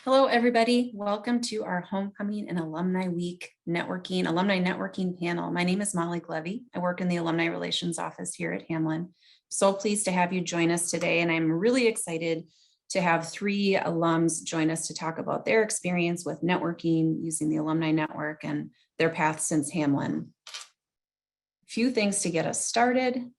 Hello, everybody. Welcome to our Homecoming and Alumni Week Alumni Networking panel. My name is Molly Glevy. I work in the Alumni Relations office here at Hamline. So pleased to have you join us today, and I'm really excited to have three alums join us to talk about their experience with networking using the Alumni Network and their path since Hamline. A few things to get us started.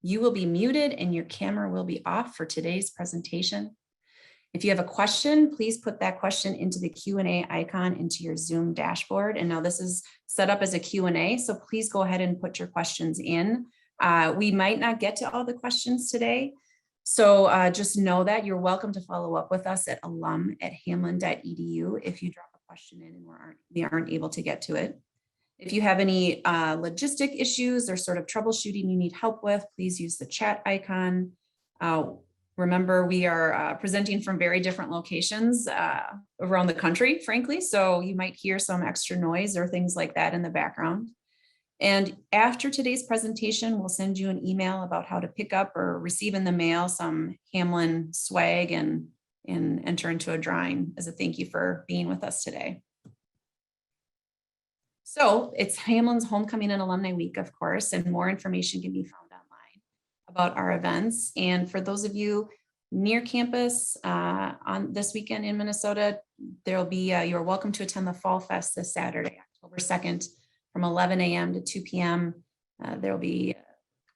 You will be muted and your camera will be off for today's presentation. If you have a question, please put that question into the Q&A icon into your Zoom dashboard. And now this is set up as a Q&A, so please go ahead and put your questions in. We might not get to all the questions today, so just know that you're welcome to follow up with us at alum@hamline.edu if you drop a question in and we aren't able to get to it. If you have any logistic issues or sort of troubleshooting you need help with, please use the chat icon. Remember, we are presenting from very different locations around the country, frankly, so you might hear some extra noise or things like that in the background. And after today's presentation, we'll send you an email about how to pick up or receive in the mail some Hamline swag and enter into a drawing as a thank you for being with us today. So it's Hamline's Homecoming and Alumni Week, of course, and more information can be found online about our events. And for those of you near campus on this weekend in Minnesota, there'll be, you're welcome to attend the Fall Fest this Saturday, October 2nd, from 11 a.m. to 2 p.m. There'll be a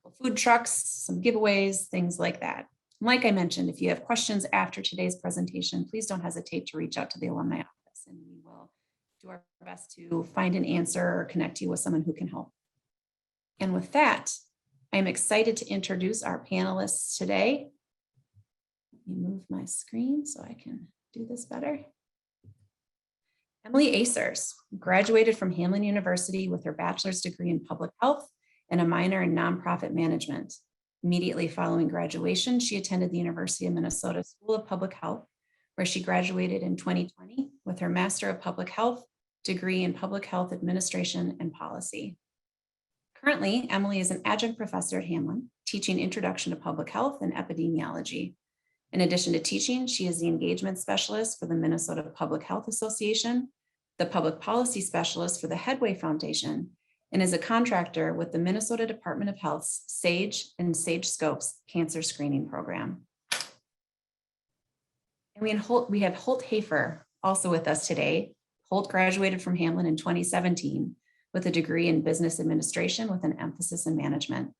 couple food trucks, some giveaways, things like that. Like I mentioned, if you have questions after today's presentation, please don't hesitate to reach out to the alumni office and we will do our best to find an answer or connect you with someone who can help. And with that, I'm excited to introduce our panelists today. Let me move my screen so I can do this better. Emily Acers graduated from Hamline University with her bachelor's degree in public health and a minor in nonprofit management. Immediately following graduation, she attended the University of Minnesota School of Public Health, where she graduated in 2020 with her Master of Public Health degree in Public Health Administration and Policy. Currently, Emily is an adjunct professor at Hamline, teaching Introduction to Public Health and Epidemiology. In addition to teaching, she is the engagement specialist for the Minnesota Public Health Association, the public policy specialist for the Headway Foundation, and is a contractor with the Minnesota Department of Health's SAGE and SAGE Scopes cancer screening program. And we have Holt Hafer also with us today. Holt graduated from Hamline in 2017 with a degree in business administration with an emphasis in management.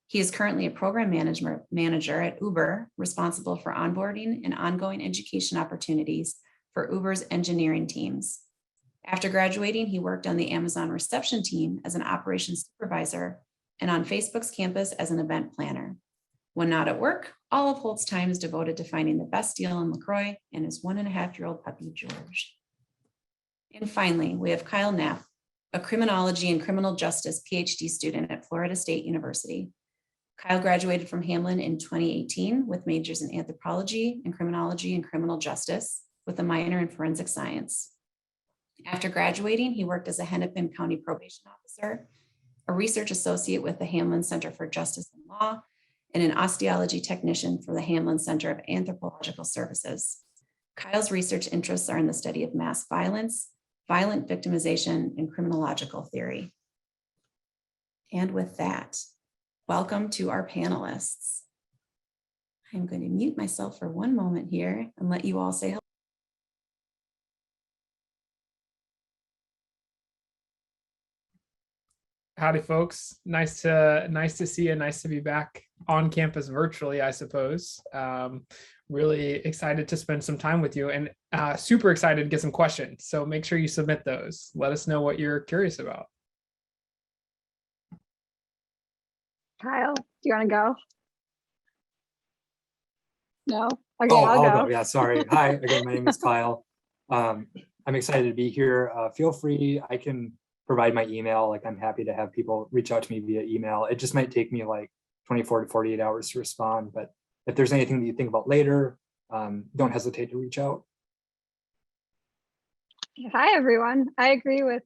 He is currently a program manager at Uber, responsible for onboarding and ongoing education opportunities for Uber's engineering teams. After graduating, he worked on the Amazon reception team as an operations supervisor and on Facebook's campus as an event planner. When not at work, all of Holt's time is devoted to finding the best deal in LaCroix and his 1.5-year-old puppy, George. And finally, we have Kyle Knapp, a criminology and criminal justice PhD student at Florida State University. Kyle graduated from Hamline in 2018 with majors in anthropology and criminology and criminal justice with a minor in forensic science. After graduating, he worked as a Hennepin County probation officer, a research associate with the Hamline Center for Justice and Law, and an osteology technician for the Hamline Center of Anthropological Services. Kyle's research interests are in the study of mass violence, violent victimization, and criminological theory. And with that, welcome to our panelists. I'm going to mute myself for one moment here and let you all say hello. Howdy, folks. Nice to see you. Nice to be back on campus virtually, I suppose. Really excited to spend some time with you and super excited to get some questions. So make sure you submit those. Let us know what you're curious about. Kyle, do you want to go? No? Okay, I'll I'll go. Yeah, sorry. Hi, again, my name is Kyle. I'm excited to be here. Feel free, I can provide my email. Like, I'm happy to have people reach out to me via email. It just might take me like 24 to 48 hours to respond, but if there's anything that you think about later, don't hesitate to reach out. Hi, everyone. I agree with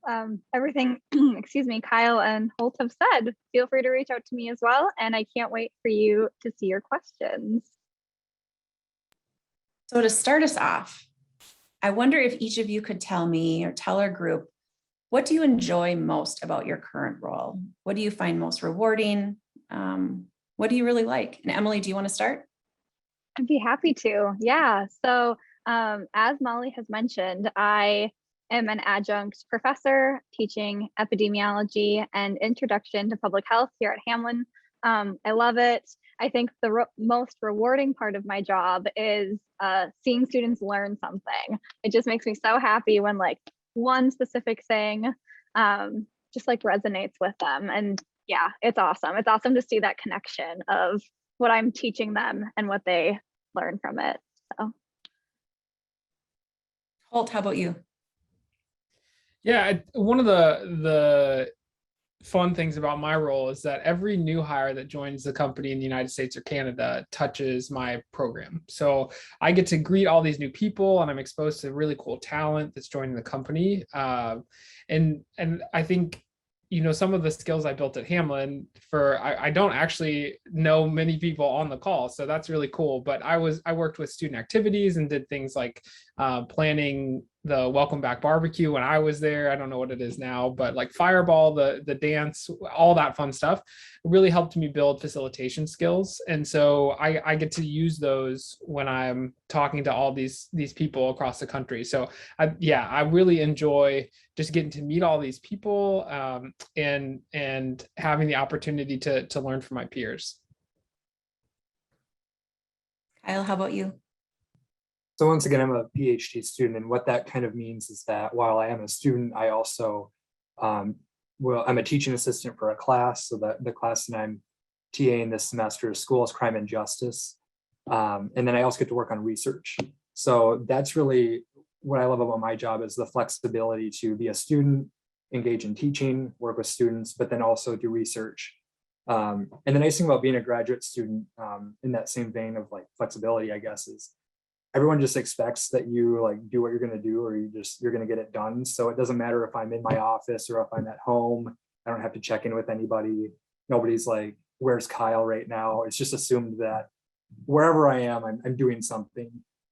everything, excuse me, Kyle and Holt have said. Feel free to reach out to me as well. And I can't wait for you to see your questions. So to start us off, I wonder if each of you could tell me or tell our group, what do you enjoy most about your current role? What do you find most rewarding? What do you really like? And Emily, do you want to start? I'd be happy to. Yeah. So, as Molly has mentioned, I am an adjunct professor teaching epidemiology and introduction to public health here at Hamline. I love it. I think the most rewarding part of my job is seeing students learn something. It just makes me so happy when like one specific thing just like resonates with them. And yeah, it's awesome. It's awesome to see that connection of what I'm teaching them and what they learn from it. So Holt, how about you? Yeah, one of the fun things about my role is that every new hire that joins the company in the United States or Canada touches my program. So I get to greet all these new people, and I'm exposed to really cool talent that's joining the company. And I think, you know, some of the skills I built at Hamline I don't actually know many people on the call, so that's really cool. But I worked with student activities and did things like planning the welcome back barbecue when I was there. I don't know what it is now, but like Fireball, the dance, all that fun stuff really helped me build facilitation skills. And so I get to use those when I'm talking to all these people across the country. So I really enjoy just getting to meet all these people and having the opportunity to learn from my peers. Kyle, how about you? So once again, I'm a PhD student, and what that kind of means is that while I am a student, I also, I'm a teaching assistant for a class. So that the class that I'm TAing this semester is School is Crime and Justice. And then I also get to work on research. So that's really what I love about my job, is the flexibility to be a student, engage in teaching, work with students, but then also do research. And the nice thing about being a graduate student, in that same vein of like flexibility, I guess, is everyone just expects that you like do what you're going to do, or you're going to get it done. So it doesn't matter if I'm in my office or if I'm at home. I don't have to check in with anybody. Nobody's like, where's Kyle right now? It's just assumed that wherever I am, I'm doing something.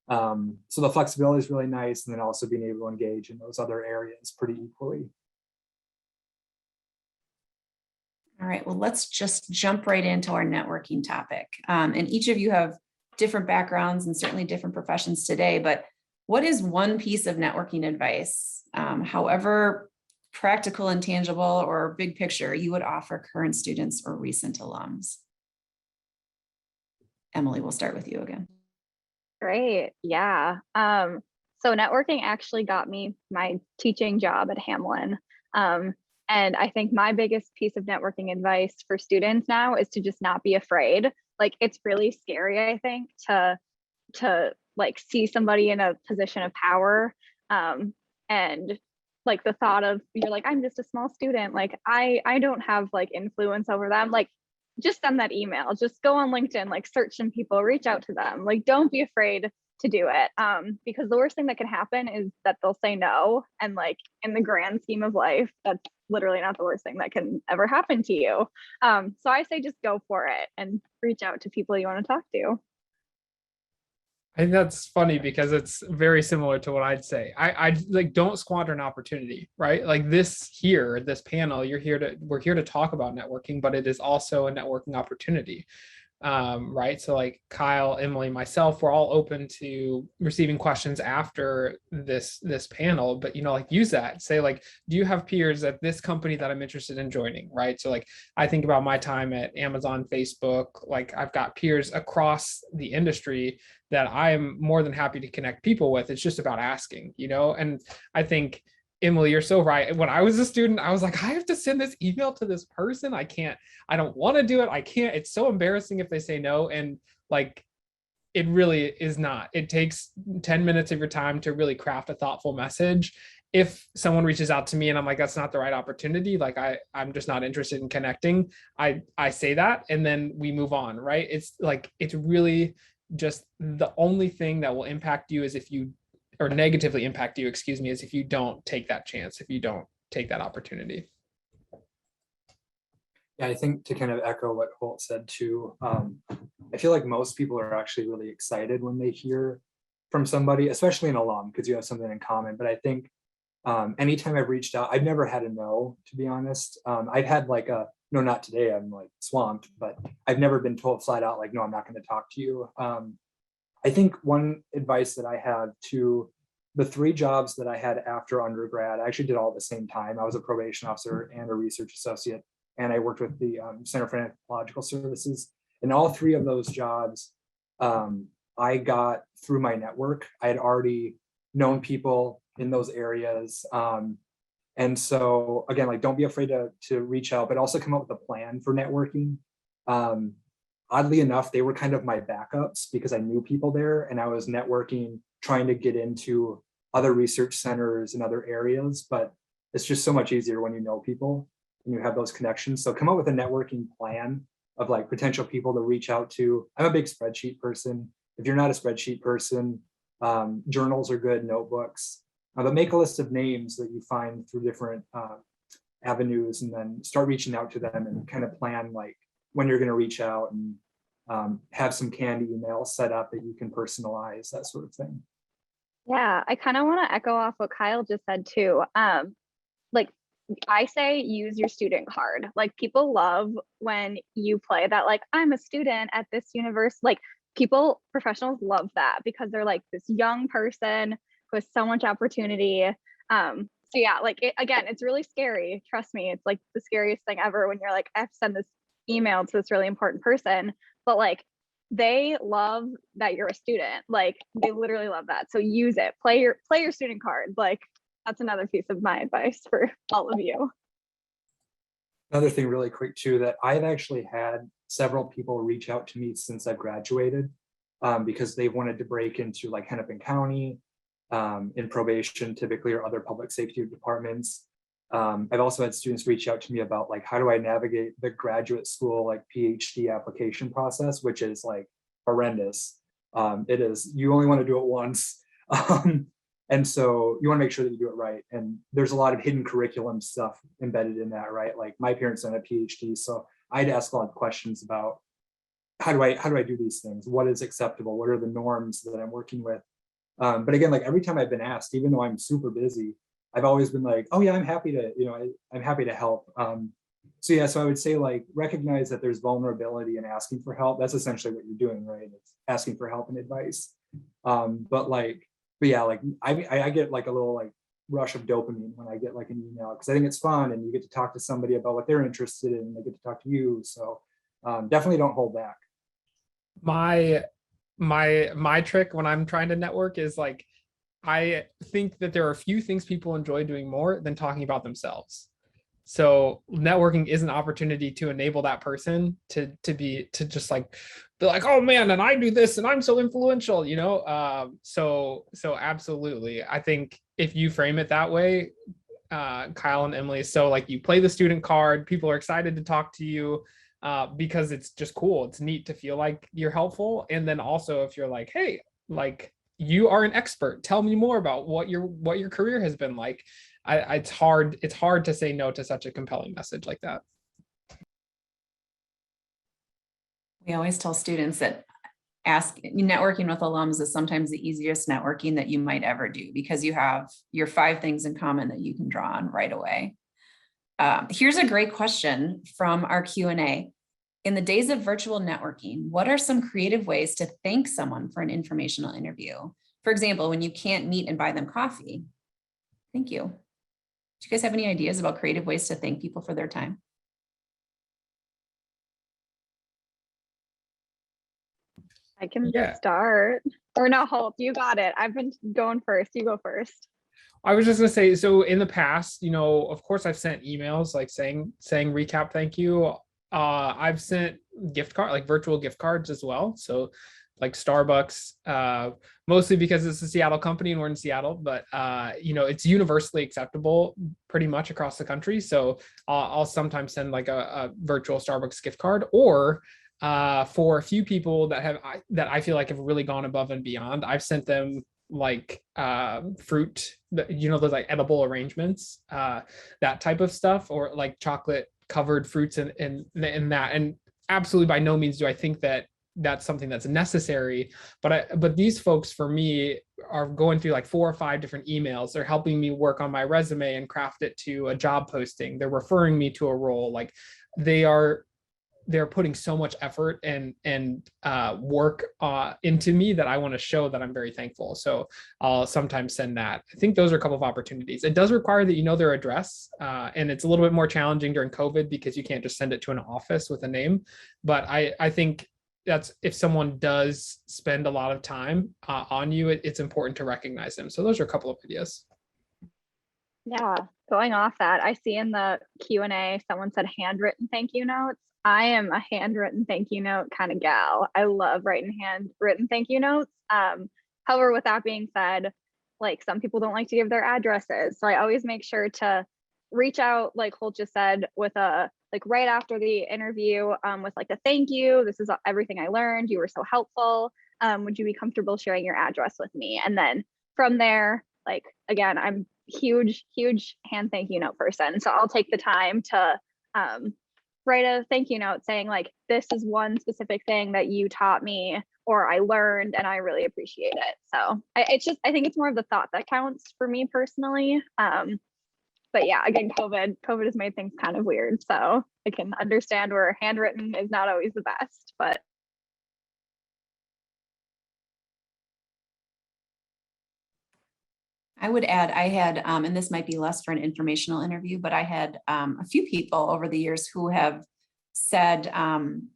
So the flexibility is really nice. And then also being able to engage in those other areas pretty equally. All right, well, let's just jump right into our networking topic. And each of you have different backgrounds and certainly different professions today, but what is one piece of networking advice, however practical and tangible or big picture, you would offer current students or recent alums? Emily, we'll start with you again. great. Yeah. So networking actually got me my teaching job at Hamline. And I think my biggest piece of networking advice for students now is to just not be afraid. Like, it's really scary, I think, to like see somebody in a position of power. And like the thought of, you're like, I'm just a small student. Like I don't have like influence over them. Like, just send that email, just go on LinkedIn, like search some people, reach out to them. Like, don't be afraid to do it. Because the worst thing that can happen is that they'll say no. And like in the grand scheme of life, that's literally not the worst thing that can ever happen to you. So I say just go for it and reach out to people you want to talk to. I think that's funny because it's very similar to what I'd say. I like, don't squander an opportunity, right? Like this panel, we're here to talk about networking, but it is also a networking opportunity. Right. So like Kyle, Emily, myself, we're all open to receiving questions after this panel, but, you know, like use that, say like, do you have peers at this company that I'm interested in joining? Right. So like, I think about my time at Amazon, Facebook, like I've got peers across the industry that I'm more than happy to connect people with. It's just about asking, you know, and I think, Emily, you're so right. When I was a student, I was like, I have to send this email to this person. I don't want to do it. I can't. It's so embarrassing if they say no. And like, it really is not. It takes 10 minutes of your time to really craft a thoughtful message. If someone reaches out to me and I'm like, that's not the right opportunity, like I'm just not interested in connecting, I say that and then we move on, right? It's like, it's really just the only thing that will impact you is if you or negatively impact you, excuse me, is if you don't take that chance, if you don't take that opportunity. Yeah, I think to kind of echo what Holt said too, I feel like most people are actually really excited when they hear from somebody, especially an alum, because you have something in common. But I think anytime I've reached out, I've never had a no, to be honest. I've had like a no, not today, I'm like swamped, but I've never been told flat out like, no, I'm not going to talk to you. I think one advice that I had to the 3 jobs that I had after undergrad, I actually did all at the same time. I was a probation officer and a research associate, and I worked with the Center for Anthropological Services. And all 3 of those jobs, I got through my network. I had already known people in those areas. And so again, like, don't be afraid to reach out, but also come up with a plan for networking. Oddly enough, they were kind of my backups because I knew people there, and I was networking, trying to get into other research centers and other areas. But it's just so much easier when you know people and you have those connections. So come up with a networking plan of like potential people to reach out to. I'm a big spreadsheet person. If you're not a spreadsheet person, journals are good, notebooks. But make a list of names that you find through different avenues, and then start reaching out to them and kind of plan like when you're going to reach out, and have some canned emails set up that you can personalize, that sort of thing. Yeah, I kind of want to echo off what Kyle just said too. Like, I say use your student card. Like, people love when you play that, like, I'm a student at this university. Like, professionals love that because they're like this young person who has so much opportunity. So yeah, like, again, it's really scary. Trust me, it's like the scariest thing ever when you're like, I have to send this email to this really important person, but like, they love that you're a student. Like, they literally love that. So use it. Play your student card. Like, that's another piece of my advice for all of you. Another thing really quick too, that I've actually had several people reach out to me since I've graduated, because they wanted to break into like Hennepin County, in probation typically, or other public safety departments. I've also had students reach out to me about like, how do I navigate the graduate school, like PhD application process, which is like horrendous. It is, you only want to do it once. And so you want to make sure that you do it right. And there's a lot of hidden curriculum stuff embedded in that, right? Like, my parents done a PhD, so I had to ask a lot of questions about how do I do these things? What is acceptable? What are the norms that I'm working with? But again, like, every time I've been asked, even though I'm super busy, I've always been like, oh yeah, I'm happy to, I'm happy to help. So yeah, so I would say like, recognize that there's vulnerability in asking for help. That's essentially what you're doing, right? It's asking for help and advice. But yeah, like I get like a little like rush of dopamine when I get like an email, because I think it's fun and you get to talk to somebody about what they're interested in, and they get to talk to you. So definitely don't hold back. My trick when I'm trying to network is like, I think that there are a few things people enjoy doing more than talking about themselves. So networking is an opportunity to enable that person to just like be like, oh man, and I do this and I'm so influential, so absolutely. I think if you frame it that way, Kyle and Emily, so like, you play the student card, people are excited to talk to you, because it's just cool. It's neat to feel like you're helpful. And then also, if you're like, hey, like, you are an expert, tell me more about what your career has been like. It's hard to say no to such a compelling message like that. We always tell students that networking with alums is sometimes the easiest networking that you might ever do, because you have your 5 things in common that you can draw on right away. Here's a great question from our Q&A. In the days of virtual networking, what are some creative ways to thank someone for an informational interview? For example, when you can't meet and buy them coffee. Thank you. Do you guys have any ideas about creative ways to thank people for their time? I can start. Or no, Holt, you got it. I've been going first. You go first. I was just gonna say, so in the past, of course I've sent emails like saying recap, thank you. I've sent virtual gift cards as well. So like Starbucks, mostly because it's a Seattle company and we're in Seattle, but it's universally acceptable pretty much across the country. So I'll sometimes send like a virtual Starbucks gift card, or for a few people that I feel like have really gone above and beyond, I've sent them like fruit, those like edible arrangements, that type of stuff, or like chocolate covered fruits and that. And absolutely by no means do I think that that's something that's necessary, but these folks for me are going through like 4 or 5 different emails. They're helping me work on my resume and craft it to a job posting. They're referring me to a role. Like they're putting so much effort and work into me that I want to show that I'm very thankful. So I'll sometimes send that. I think those are a couple of opportunities. It does require that you know their address, and it's a little bit more challenging during COVID because you can't just send it to an office with a name. But I think that's, if someone does spend a lot of time on you, it's important to recognize them. So those are a couple of ideas. Yeah, going off that, I see in the Q&A someone said handwritten thank you notes. I am a handwritten thank you note kind of gal. I love writing handwritten thank you notes. However, with that being said, like some people don't like to give their addresses. So I always make sure to reach out, like Holt just said, with a like right after the interview, with like a thank you. This is everything I learned. You were so helpful. Would you be comfortable sharing your address with me? And then from there, like again, I'm huge hand thank you note person. So I'll take the time to write a thank you note saying like, this is one specific thing that you taught me or I learned and I really appreciate it. So I think it's more of the thought that counts for me personally. But yeah, again, COVID has made things kind of weird. So I can understand where handwritten is not always the best, but I would add, I had, and this might be less for an informational interview, but I had a few people over the years who have said, can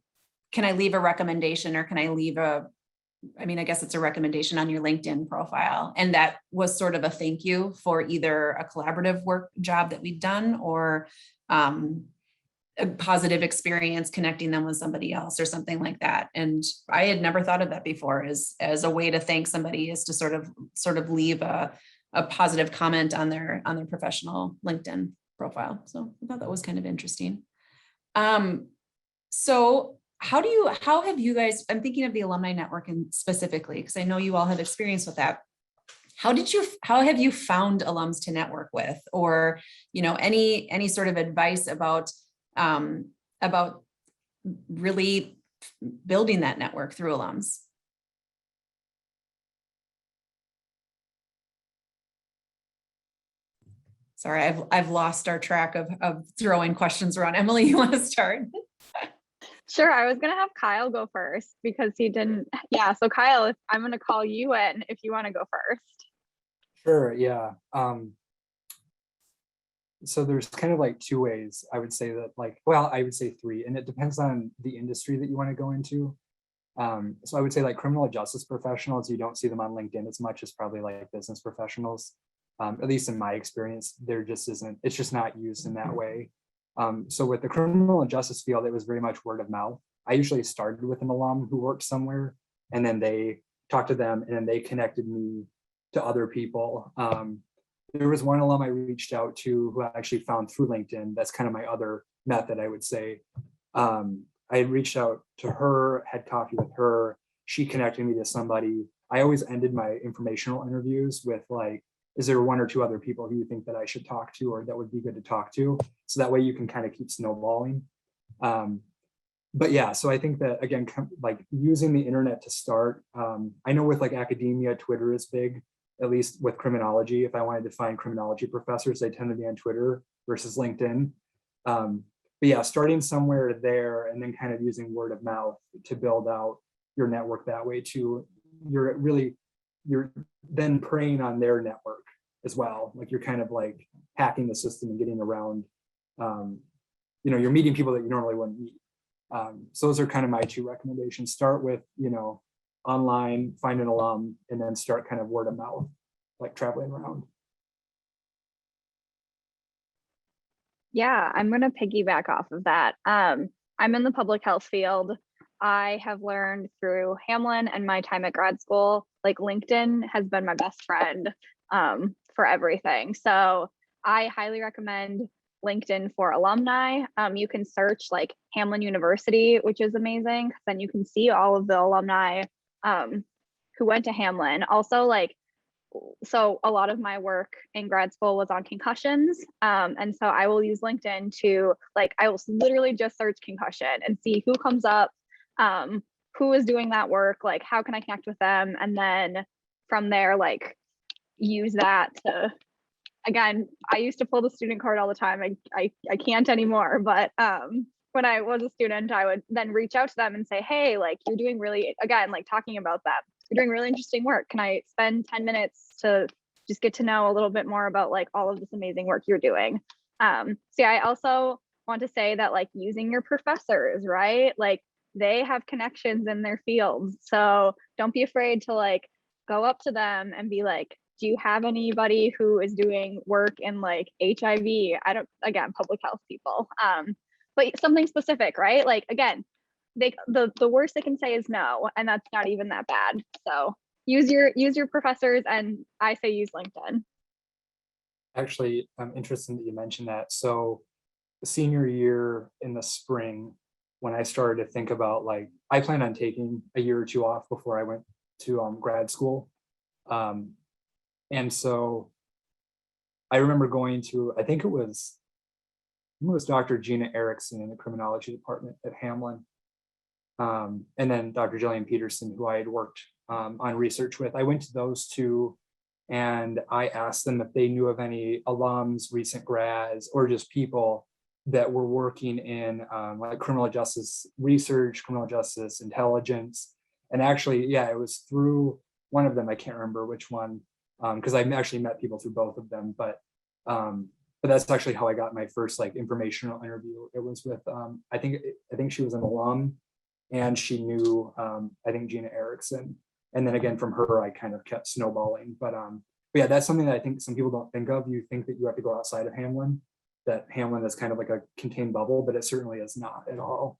I leave a recommendation or can I leave I guess it's a recommendation on your LinkedIn profile. And that was sort of a thank you for either a collaborative work job that we've done or a positive experience connecting them with somebody else or something like that. And I had never thought of that before as a way to thank somebody, is to sort of leave a positive comment on their professional LinkedIn profile. So I thought that was kind of interesting. So how have you guys, I'm thinking of the alumni network and specifically, because I know you all have experience with that. How have you found alums to network with, or, any sort of advice about really building that network through alums? Sorry, I've lost our track of throwing questions around. Emily, you want to start? sure. I was going to have Kyle go first because he didn't. Yeah. So Kyle, I'm going to call you in if you want to go first. Sure, yeah. So there's kind of like 2 ways I would say that, like, well, I would say 3, and it depends on the industry that you want to go into. So I would say like criminal justice professionals, you don't see them on LinkedIn as much as probably like business professionals. At least in my experience, it's just not used in that way. So with the criminal and justice field, it was very much word of mouth. I usually started with an alum who worked somewhere, and then they talked to them, and then they connected me to other people. There was one alum I reached out to who I actually found through LinkedIn. That's kind of my other method, I would say. I reached out to her, had coffee with her. She connected me to somebody. I always ended my informational interviews with like, is there 1 or 2 other people who you think that I should talk to or that would be good to talk to? So that way you can kind of keep snowballing. But yeah, so I think that, again, like using the internet to start, I know with like academia, Twitter is big, at least with criminology. If I wanted to find criminology professors, they tend to be on Twitter versus LinkedIn. But yeah, starting somewhere there and then kind of using word of mouth to build out your network that way too. You're then preying on their network as well. Like you're kind of like hacking the system and getting around, you're meeting people that you normally wouldn't meet. So those are kind of my 2 recommendations. Start with, online, find an alum, and then start kind of word of mouth, like traveling around. Yeah, I'm going to piggyback off of that. I'm in the public health field. I have learned through Hamline and my time at grad school, like LinkedIn has been my best friend for everything. So I highly recommend LinkedIn for alumni. You can search like Hamline University, which is amazing, because then you can see all of the alumni who went to Hamline. Also, like so a lot of my work in grad school was on concussions. And so I will use LinkedIn to I will literally just search concussion and see who comes up, who is doing that work, how can I connect with them? And then from there, use that to, again, I used to pull the student card all the time. I can't anymore, but when I was a student, I would then reach out to them and say, hey, you're doing really, again, talking about that. You're doing really interesting work. Can I spend 10 minutes to just get to know a little bit more about all of this amazing work you're doing? So yeah, I also want to say that using your professors, right? They have connections in their fields. So don't be afraid to go up to them and be do you have anybody who is doing work in HIV? Again, public health people, but something specific, right? Again, the worst they can say is no, and that's not even that bad. So use your professors, and I say use LinkedIn. Actually, I'm interested that you mentioned that. So senior year in the spring, when I started to think about I plan on taking a year or two off before I went to grad school. And so I remember going to, I think it was Dr. Gina Erickson in the criminology department at Hamline. And then Dr. Jillian Peterson, who I had worked on research with. I went to those two and I asked them if they knew of any alums, recent grads, or just people that were working in criminal justice research, criminal justice intelligence. And actually, yeah, it was through one of them. I can't remember which one, because I actually met people through both of them. But that's actually how I got my first informational interview. It was with I think she was an alum, and she knew I think Gina Erickson. And then again from her, I kind of kept snowballing. But yeah, that's something that I think some people don't think of. You think that you have to go outside of Hamline, that Hamline is kind of a contained bubble, but it certainly is not at all.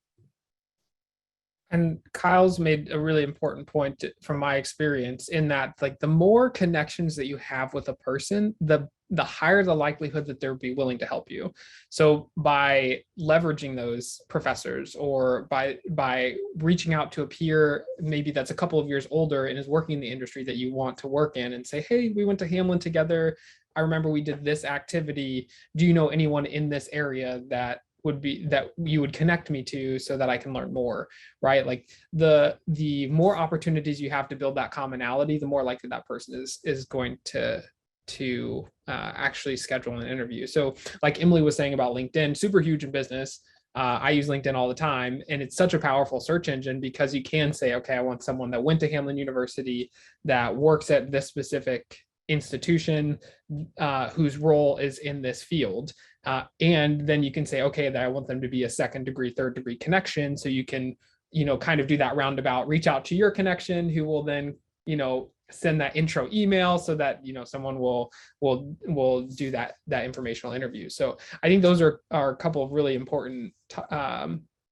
And Kyle's made a really important point from my experience in that the more connections that you have with a person, the higher the likelihood that they'll be willing to help you. So by leveraging those professors, or by reaching out to a peer, maybe that's a couple of years older and is working in the industry that you want to work in, and say, hey, we went to Hamline together. I remember we did this activity. Do you know anyone in this area that you would connect me to so that I can learn more, right? The more opportunities you have to build that commonality, the more likely that person is going to actually schedule an interview. So Emily was saying about LinkedIn, super huge in business. I use LinkedIn all the time, and it's such a powerful search engine because you can say, okay, I want someone that went to Hamline University, that works at this specific institution, whose role is in this field. And then you can say, okay, that I want them to be a second degree, third degree connection. So you can, kind of do that roundabout, reach out to your connection, who will then, send that intro email so that, someone will do that informational interview. So I think those are a couple of really important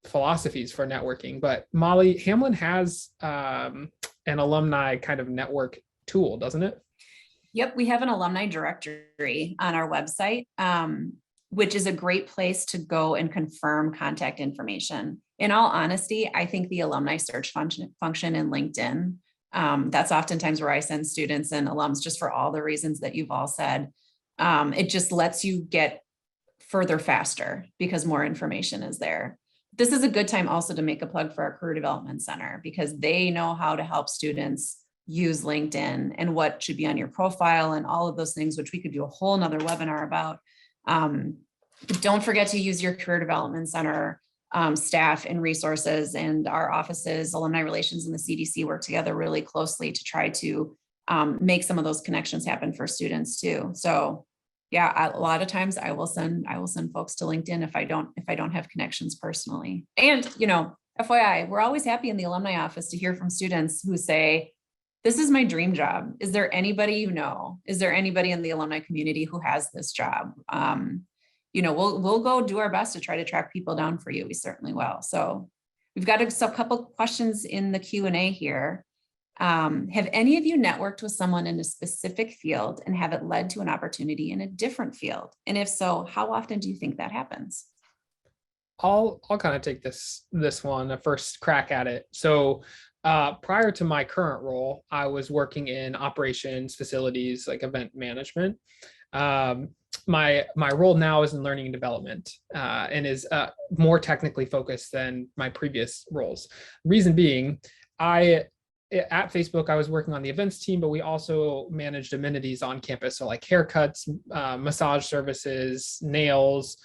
philosophies for networking. But Molly, Hamline has an alumni kind of network tool, doesn't it? Yep, we have an alumni directory on our website, which is a great place to go and confirm contact information. In all honesty, I think the alumni search function in LinkedIn, that's oftentimes where I send students and alums, just for all the reasons that you've all said. It just lets you get further faster because more information is there. This is a good time also to make a plug for our Career Development Center, because they know how to help students use LinkedIn and what should be on your profile and all of those things, which we could do a whole nother webinar about. Don't forget to use your Career Development Center staff and resources, and our offices, Alumni Relations and the CDC, work together really closely to try to make some of those connections happen for students too. So yeah, a lot of times I will send folks to LinkedIn if I don't have connections personally. And FYI, we're always happy in the alumni office to hear from students who say, this is my dream job. Is there anybody you know? Is there anybody in the alumni community who has this job? We'll go do our best to try to track people down for you. We certainly will. So we've got a couple questions in the Q&A here. Have any of you networked with someone in a specific field and have it led to an opportunity in a different field? And if so, how often do you think that happens? I'll kind of take this one, a first crack at it. So prior to my current role, I was working in operations, facilities, like event management. My role now is in learning and development, and is more technically focused than my previous roles. Reason being, at Facebook, I was working on the events team, but we also managed amenities on campus. So like haircuts, massage services, nails,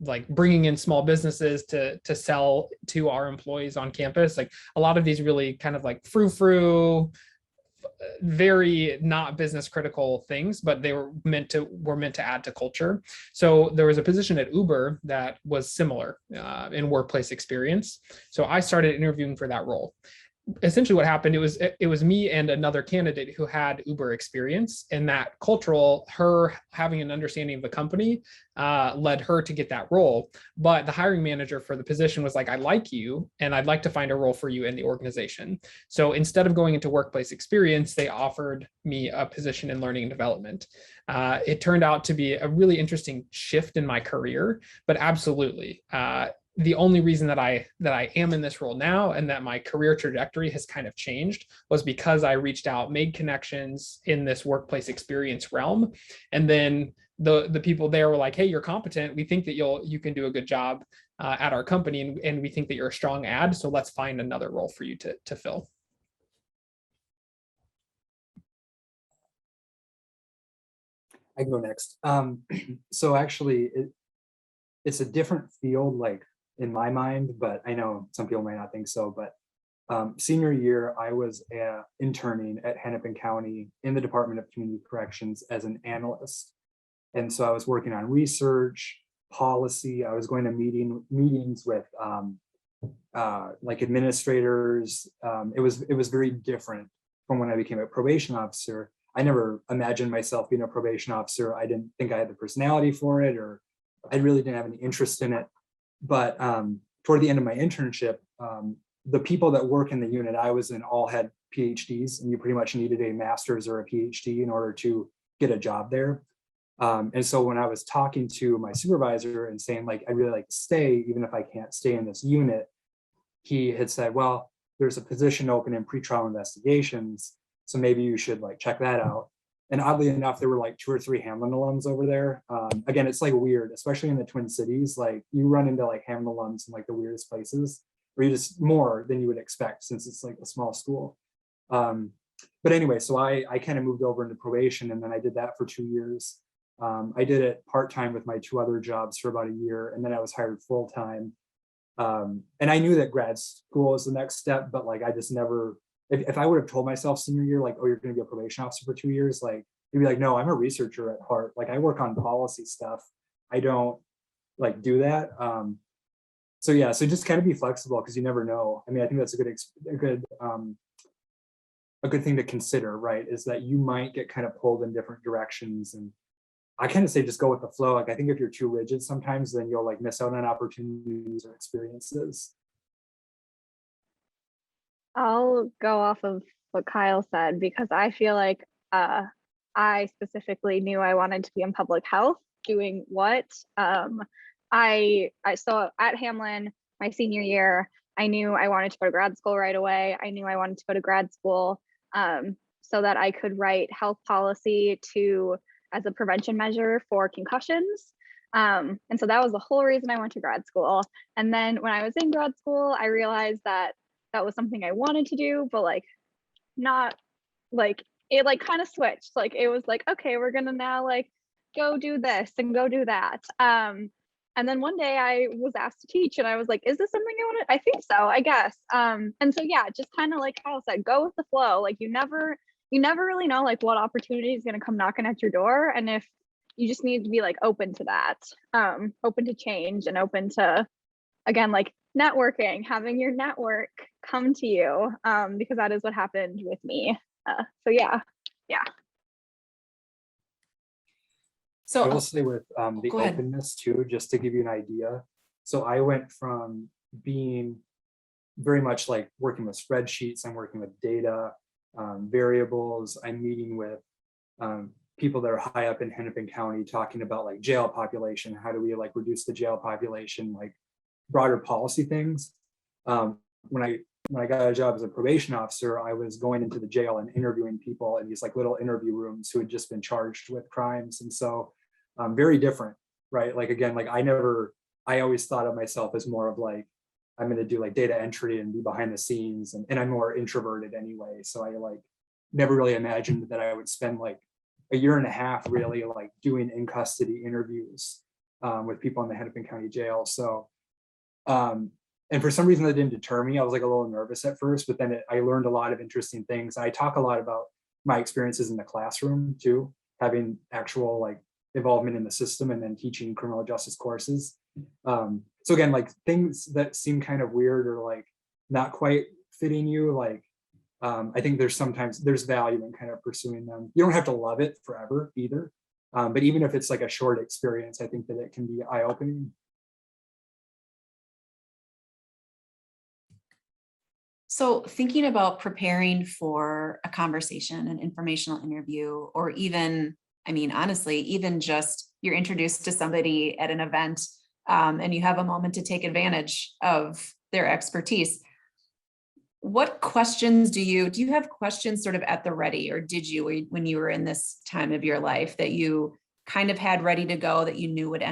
like bringing in small businesses to sell to our employees on campus. Like a lot of these really kind of like frou-frou, very not business critical things, but they were meant to add to culture. So there was a position at Uber that was similar in workplace experience. So I started interviewing for that role. Essentially what happened, it was me and another candidate who had Uber experience, and that her having an understanding of the company led her to get that role. But the hiring manager for the position was like, I like you and I'd like to find a role for you in the organization. So instead of going into workplace experience, they offered me a position in learning and development. It turned out to be a really interesting shift in my career, but absolutely. The only reason that I am in this role now and that my career trajectory has kind of changed was because I reached out, made connections in this workplace experience realm. And then the people there were like, hey, you're competent. We think that you can do a good job at our company. And we think that you're a strong ad. So let's find another role for you to fill. I go next. So actually it's a different field, like in my mind, but I know some people might not think so, but senior year, I was interning at Hennepin County in the Department of Community Corrections as an analyst. And so I was working on research, policy. I was going to meetings with like administrators. It was very different from when I became a probation officer. I never imagined myself being a probation officer. I didn't think I had the personality for it, or I really didn't have any interest in it. But toward the end of my internship, the people that work in the unit I was in all had PhDs, and you pretty much needed a master's or a PhD in order to get a job there. And so when I was talking to my supervisor and saying like, I'd really like to stay, even if I can't stay in this unit, he had said, well, there's a position open in pretrial investigations, so maybe you should like check that out. And oddly enough, there were like 2 or 3 Hamline alums over there. Again, it's like weird, especially in the Twin Cities. Like you run into like Hamline alums in like the weirdest places, or you just more than you would expect since it's like a small school. But anyway, so I kind of moved over into probation, and then I did that for 2 years. I did it part-time with my 2 other jobs for about a year, and then I was hired full-time. And I knew that grad school was the next step, but like I just never, if I would have told myself senior year, like, oh, you're going to be a probation officer for 2 years, like, you'd be like, no, I'm a researcher at heart. Like I work on policy stuff. I don't like do that. So yeah, so just kind of be flexible, because you never know. I mean, I think that's a good thing to consider, right? Is that you might get kind of pulled in different directions. And I kind of say just go with the flow. Like I think if you're too rigid sometimes, then you'll like miss out on opportunities or experiences. I'll go off of what Kyle said, because I feel like I specifically knew I wanted to be in public health. Doing what? I saw at Hamline my senior year, I knew I wanted to go to grad school right away. I knew I wanted to go to grad school so that I could write health policy as a prevention measure for concussions. And so that was the whole reason I went to grad school. And then when I was in grad school, I realized that that was something I wanted to do, but like not like it like kind of switched. Like it was like, okay, we're gonna now like go do this and go do that. And then one day I was asked to teach, and I was like, is this something I want to? I think so, I guess. And so yeah, just kind of like Kyle said, go with the flow. Like you never really know like what opportunity is going to come knocking at your door, and if you just need to be like open to that, open to change, and open to, again, like networking, having your network come to you, because that is what happened with me. So yeah. So I will say with the go ahead. openness too, just to give you an idea. So I went from being very much like working with spreadsheets, I'm working with data, variables. I'm meeting with people that are high up in Hennepin County talking about like jail population. How do we like reduce the jail population, like broader policy things. When I when I got a job as a probation officer, I was going into the jail and interviewing people in these like little interview rooms who had just been charged with crimes. And so very different, right? Like, again, like I always thought of myself as more of like, I'm going to do like data entry and be behind the scenes. And I'm more introverted anyway. So I like never really imagined that I would spend like a year and a half really like doing in custody interviews with people in the Hennepin County Jail. So, and for some reason that didn't deter me. I was like a little nervous at first, but then I learned a lot of interesting things. I talk a lot about my experiences in the classroom too, having actual like involvement in the system and then teaching criminal justice courses. So again, like things that seem kind of weird or like not quite fitting you, like I think there's value in kind of pursuing them. You don't have to love it forever either. But even if it's like a short experience, I think that it can be eye-opening. So thinking about preparing for a conversation, an informational interview, or even, I mean, honestly, even just you're introduced to somebody at an event and you have a moment to take advantage of their expertise. What questions do you have questions sort of at the ready, or did you when you were in this time of your life that you kind of had ready to go that you knew would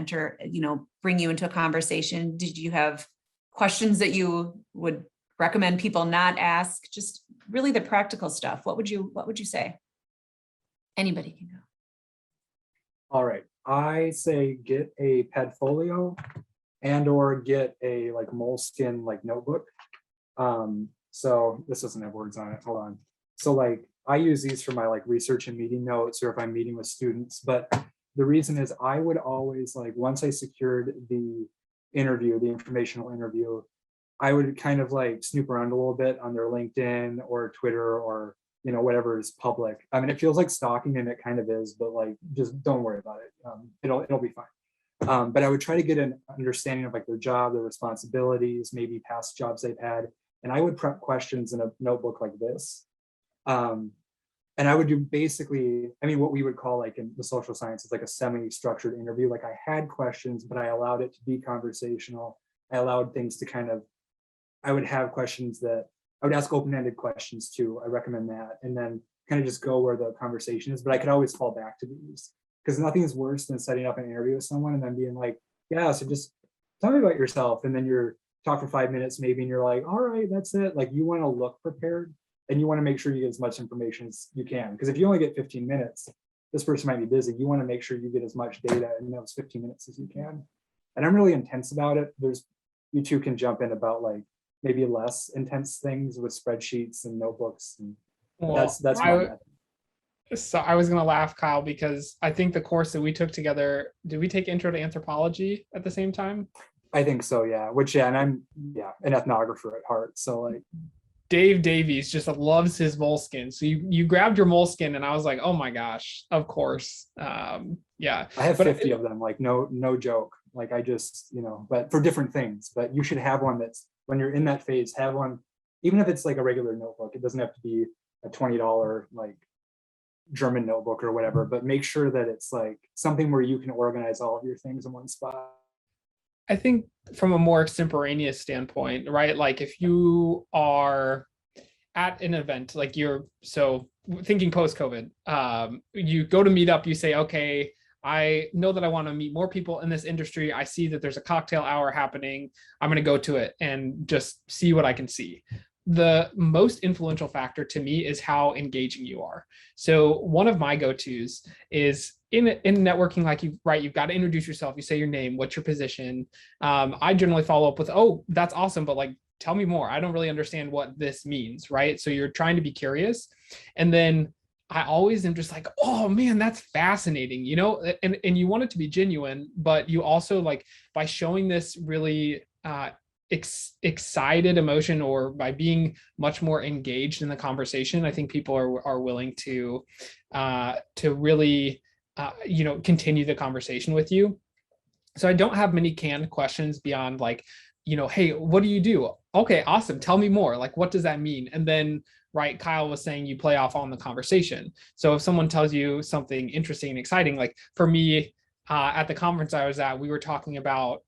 bring you into a conversation? Did you have questions that you would recommend people not ask? Just really the practical stuff. What would you say? Anybody can go. All right. I say get a Padfolio and or get a like moleskin like notebook. So this doesn't have words on it. Hold on. So like I use these for my like research and meeting notes or if I'm meeting with students. But the reason is I would always like once I secured the interview, the informational interview, I would kind of like snoop around a little bit on their LinkedIn or Twitter or, you know, whatever is public. I mean, it feels like stalking and it kind of is, but like, just don't worry about it. It'll be fine. But I would try to get an understanding of like their job, their responsibilities, maybe past jobs they've had. And I would prep questions in a notebook like this. And I would do basically, I mean, what we would call like in the social sciences, like a semi-structured interview. Like I had questions, but I allowed it to be conversational. I allowed things to kind of, I would have questions that I would ask open-ended questions too. I recommend that. And then kind of just go where the conversation is, but I could always fall back to these because nothing is worse than setting up an interview with someone and then being like, yeah, so just tell me about yourself. And then you're talk for 5 minutes maybe, and you're like, all right, that's it. Like you want to look prepared and you want to make sure you get as much information as you can. Because if you only get 15 minutes, this person might be busy. You want to make sure you get as much data in those 15 minutes as you can. And I'm really intense about it. You two can jump in about like maybe less intense things with spreadsheets and notebooks. And that's my method. So I was going to laugh, Kyle, because I think the course that we took together, did we take Intro to Anthropology at the same time? I think so, yeah. And I'm an ethnographer at heart. So like Dave Davies just loves his moleskin. So you grabbed your moleskin and I was like, oh my gosh, of course. Yeah. I have 50 of them, like no joke. Like I just, but for different things, but you should have one that's when you're in that phase, have one, even if it's like a regular notebook, it doesn't have to be a $20 like German notebook or whatever, but make sure that it's like something where you can organize all of your things in one spot. I think from a more extemporaneous standpoint, right? Like if you are at an event, like so thinking post-COVID, you go to meet up, you say, okay, I know that I want to meet more people in this industry. I see that there's a cocktail hour happening. I'm going to go to it and just see what I can see. The most influential factor to me is how engaging you are. So one of my go-tos is in networking, like you've got to introduce yourself. You say your name, what's your position. I generally follow up with, oh, that's awesome, but like, tell me more. I don't really understand what this means, right? So you're trying to be curious. And then I always am just like, oh man, that's fascinating, and you want it to be genuine, but you also like by showing this really excited emotion or by being much more engaged in the conversation, I think people are willing to really continue the conversation with you. So I don't have many canned questions beyond like, hey, what do you do? Okay, awesome. Tell me more. Like, what does that mean? And then, right, Kyle was saying you play off on the conversation. So if someone tells you something interesting and exciting, like for me, at the conference I was at, we were talking about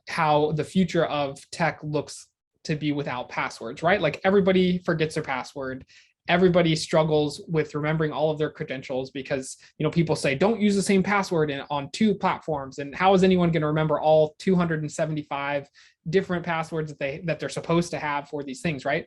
how the future of tech looks to be without passwords, right? Like everybody forgets their password. Everybody struggles with remembering all of their credentials because, people say don't use the same password on 2 platforms. And how is anyone going to remember all 275 different passwords that they're supposed to have for these things, right?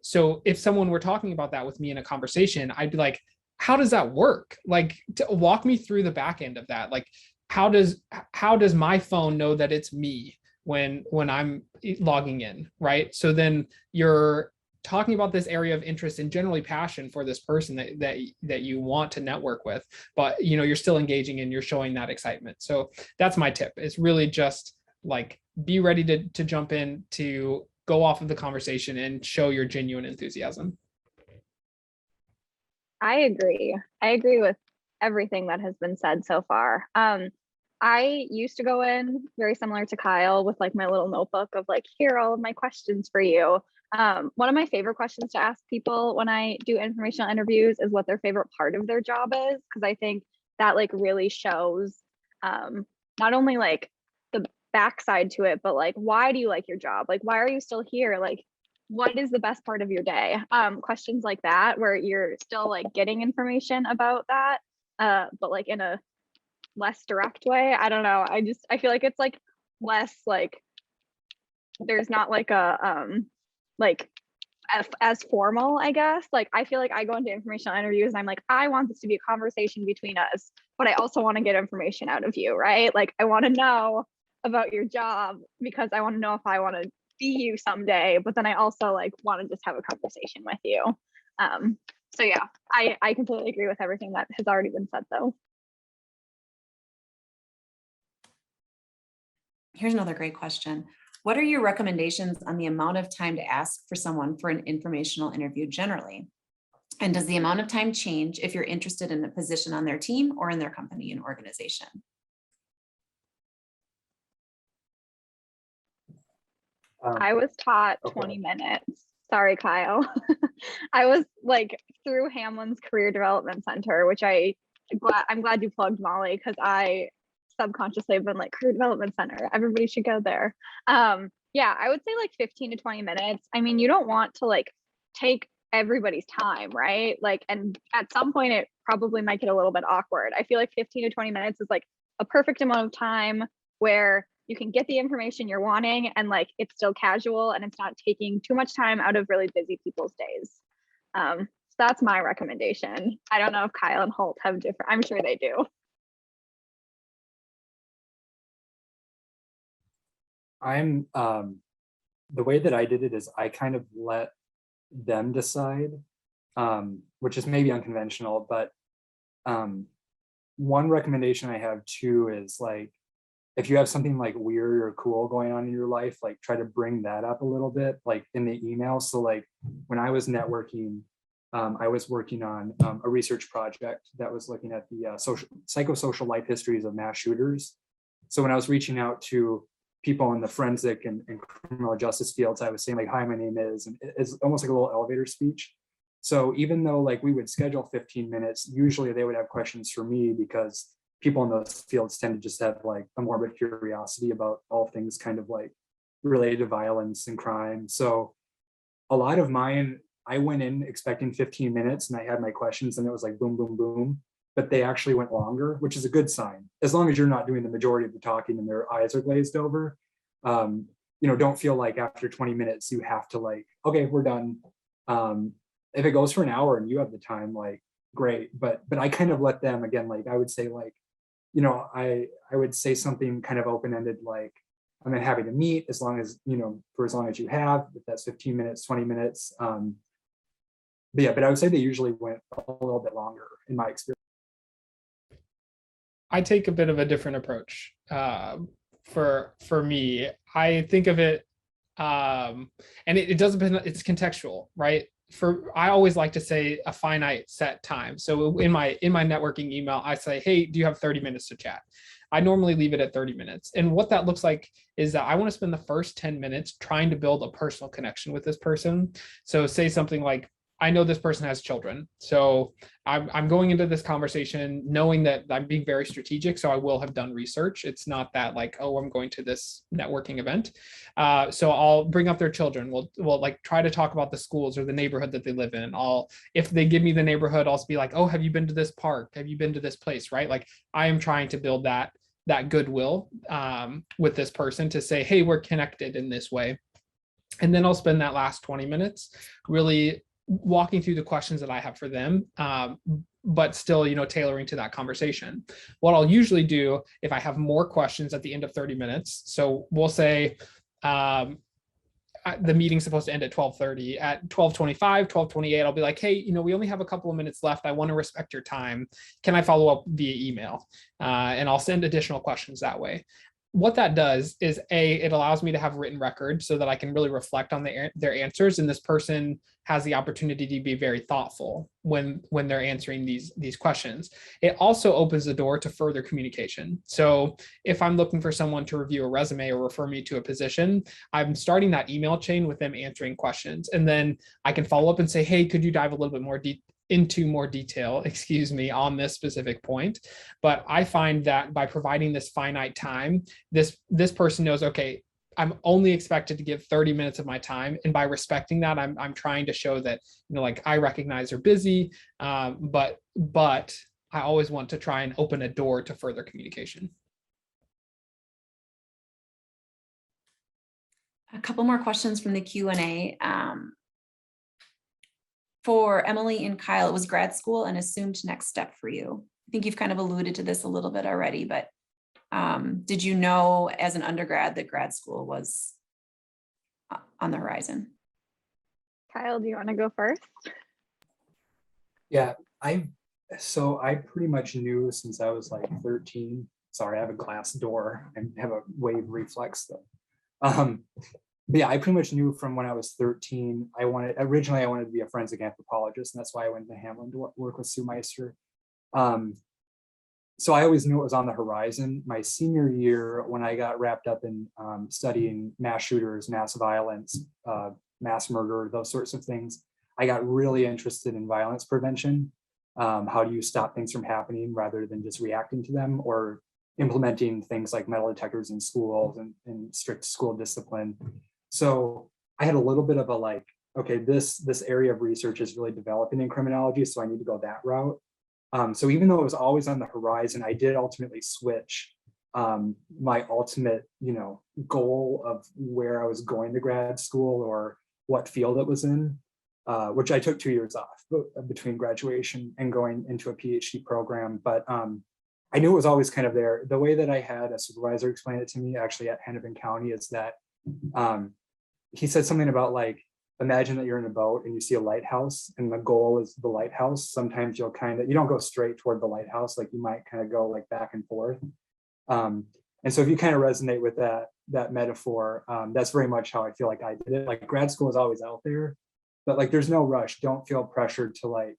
So if someone were talking about that with me in a conversation, I'd be like, how does that work? Like, to walk me through the back end of that. Like, how does my phone know that it's me when I'm logging in, right? So then you're talking about this area of interest and generally passion for this person that you want to network with, but you're still engaging and you're showing that excitement. So that's my tip. It's really just like, be ready to jump in, to go off of the conversation and show your genuine enthusiasm. I agree. I agree with everything that has been said so far. I used to go in very similar to Kyle with like my little notebook of like, here are all of my questions for you. One of my favorite questions to ask people when I do informational interviews is what their favorite part of their job is, because I think that like really shows not only like the backside to it, but like, why do you like your job? Like, why are you still here? Like, what is the best part of your day? Questions like that, where you're still like getting information about that, but like in a less direct way. I don't know. I feel like it's like less like, there's not like a like as formal, I guess. Like, I feel like I go into informational interviews and I'm like, I want this to be a conversation between us, but I also want to get information out of you, right? Like, I want to know about your job because I want to know if I want to be you someday, but then I also like want to just have a conversation with you. So yeah, I completely agree with everything that has already been said though. Here's another great question. What are your recommendations on the amount of time to ask for someone for an informational interview generally? And does the amount of time change if you're interested in a position on their team or in their company and organization? I was taught 20 minutes. Sorry, Kyle. I was like through Hamline's Career Development Center, which I'm glad you plugged, Molly, because I subconsciously have been like, Career Development Center, everybody should go there. Yeah, I would say like 15 to 20 minutes. I mean, you don't want to like take everybody's time, right? Like, and at some point it probably might get a little bit awkward. I feel like 15 to 20 minutes is like a perfect amount of time where you can get the information you're wanting and like it's still casual and it's not taking too much time out of really busy people's days. So that's my recommendation. I don't know if Kyle and Holt have different, I'm sure they do. I'm the way that I did it is I kind of let them decide, which is maybe unconventional, but one recommendation I have too is like, if you have something like weird or cool going on in your life, like try to bring that up a little bit, like in the email. So like when I was networking, I was working on a research project that was looking at the psychosocial life histories of mass shooters. So when I was reaching out to people in the forensic and criminal justice fields, I was saying like, hi, my name is, and it's almost like a little elevator speech. So even though like we would schedule 15 minutes, usually they would have questions for me because people in those fields tend to just have like a morbid curiosity about all things kind of like related to violence and crime. So a lot of mine, I went in expecting 15 minutes and I had my questions and it was like boom, boom, boom, but they actually went longer, which is a good sign. As long as you're not doing the majority of the talking and their eyes are glazed over, don't feel like after 20 minutes you have to like, okay, we're done. If it goes for an hour and you have the time, like great, but I kind of let them, again, like I would say like, I would say something kind of open-ended, like I'm happy to meet as long as, for as long as you have, if that's 15 minutes, 20 minutes. But I would say they usually went a little bit longer in my experience. I take a bit of a different approach. For me, I think of it, and it doesn't depend, it's contextual, right? I always like to say a finite set time. So in my networking email, I say, hey, do you have 30 minutes to chat? I normally leave it at 30 minutes. And what that looks like is that I want to spend the first 10 minutes trying to build a personal connection with this person. So say something like, I know this person has children. So I'm going into this conversation knowing that I'm being very strategic. So I will have done research. It's not that like, oh, I'm going to this networking event. So I'll bring up their children. We'll like try to talk about the schools or the neighborhood that they live in. If they give me the neighborhood, I'll be like, oh, have you been to this park? Have you been to this place? Right? Like I am trying to build that goodwill with this person to say, hey, we're connected in this way. And then I'll spend that last 20 minutes really walking through the questions that I have for them, but still, tailoring to that conversation. What I'll usually do if I have more questions at the end of 30 minutes, so we'll say the meeting's supposed to end at 12:30. At 12:25, 12:28, I'll be like, hey, we only have a couple of minutes left. I want to respect your time. Can I follow up via email? And I'll send additional questions that way. What that does is it allows me to have written record so that I can really reflect on their answers. And this person has the opportunity to be very thoughtful when they're answering these questions. It also opens the door to further communication. So if I'm looking for someone to review a resume or refer me to a position, I'm starting that email chain with them answering questions. And then I can follow up and say, hey, could you dive a little bit more into more detail, on this specific point. But I find that by providing this finite time, this person knows, okay, I'm only expected to give 30 minutes of my time. And by respecting that, I'm trying to show that, like I recognize they're busy, but I always want to try and open a door to further communication. A couple more questions from the Q&A. For Emily and Kyle, it was grad school and assumed next step for you. I think you've kind of alluded to this a little bit already, but did you know as an undergrad that grad school was on the horizon? Kyle, do you want to go first? Yeah, I pretty much knew since I was like 13. Sorry, I have a glass door and have a wave reflex though. But yeah, I pretty much knew from when I was 13, originally I wanted to be a forensic anthropologist, and that's why I went to Hamline to work with Sue Meister. So I always knew it was on the horizon. My senior year, when I got wrapped up in studying mass shooters, mass violence, mass murder, those sorts of things, I got really interested in violence prevention. How do you stop things from happening rather than just reacting to them, or implementing things like metal detectors in schools and strict school discipline. So I had a little bit of a like, okay, this area of research is really developing in criminology, so I need to go that route. So even though it was always on the horizon, I did ultimately switch my ultimate, goal of where I was going to grad school or what field it was in, which I took 2 years off between graduation and going into a PhD program. But I knew it was always kind of there. The way that I had a supervisor explain it to me actually at Handwritten County is that he said something about like, imagine that you're in a boat and you see a lighthouse and the goal is the lighthouse. Sometimes you don't go straight toward the lighthouse. Like you might kind of go like back and forth. And so if you kind of resonate with that metaphor, that's very much how I feel like I did it. Like grad school is always out there, but like, there's no rush. Don't feel pressured to like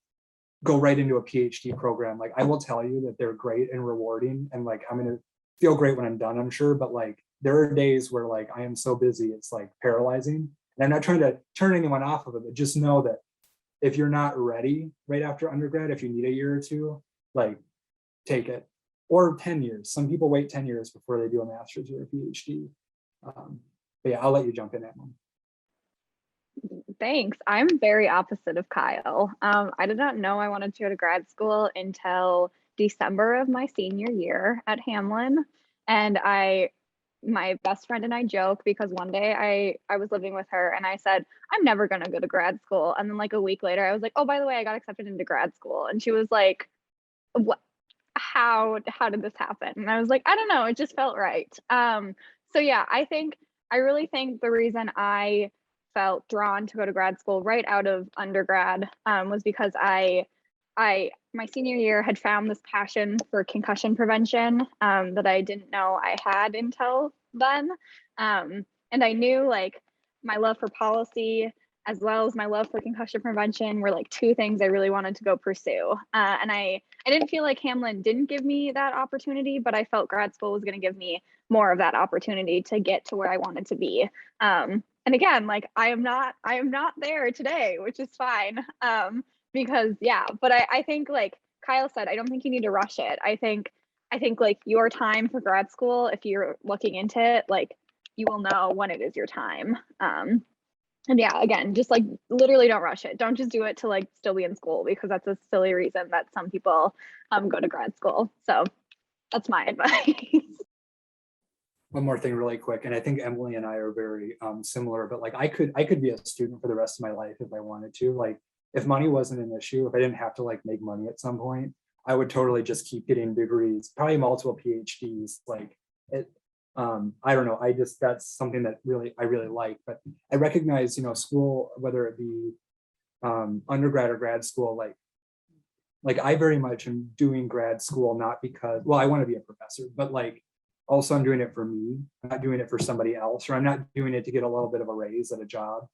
go right into a PhD program. Like I will tell you that they're great and rewarding. And like, I'm going to feel great when I'm done, I'm sure. But like, there are days where like, I am so busy, it's like paralyzing. And I'm not trying to turn anyone off of it, but just know that if you're not ready right after undergrad, if you need a year or two, like take it, or 10 years. Some people wait 10 years before they do a master's or a PhD. But yeah, I'll let you jump in, Emily. Thanks. I'm very opposite of Kyle. I did not know I wanted to go to grad school until December of my senior year at Hamline. And my best friend and I joke because one day I was living with her and I said, I'm never going to go to grad school. And then like a week later, I was like, oh, by the way, I got accepted into grad school. And she was like, what? How did this happen? And I was like, I don't know. It just felt right. So yeah, I really think the reason I felt drawn to go to grad school right out of undergrad was because my senior year had found this passion for concussion prevention that I didn't know I had until then. And I knew like my love for policy as well as my love for concussion prevention were like two things I really wanted to go pursue. And I didn't feel like Hamline didn't give me that opportunity, but I felt grad school was going to give me more of that opportunity to get to where I wanted to be. and again, like I am not there today, which is fine. Because yeah, but I think like Kyle said, I don't think you need to rush it. I think like your time for grad school, if you're looking into it, like you will know when it is your time. And yeah, again, just like literally don't rush it. Don't just do it to like still be in school, because that's a silly reason that some people go to grad school. So that's my advice. One more thing really quick, and I think Emily and I are very similar, but like I could be a student for the rest of my life if I wanted to. Like if money wasn't an issue, if I didn't have to like make money at some point, I would totally just keep getting degrees, probably multiple PhDs. Like it, I don't know. That's something that I really like. But I recognize, school, whether it be undergrad or grad school, like I very much am doing grad school not because, well, I want to be a professor, but like also I'm doing it for me. I'm not doing it for somebody else, or I'm not doing it to get a little bit of a raise at a job.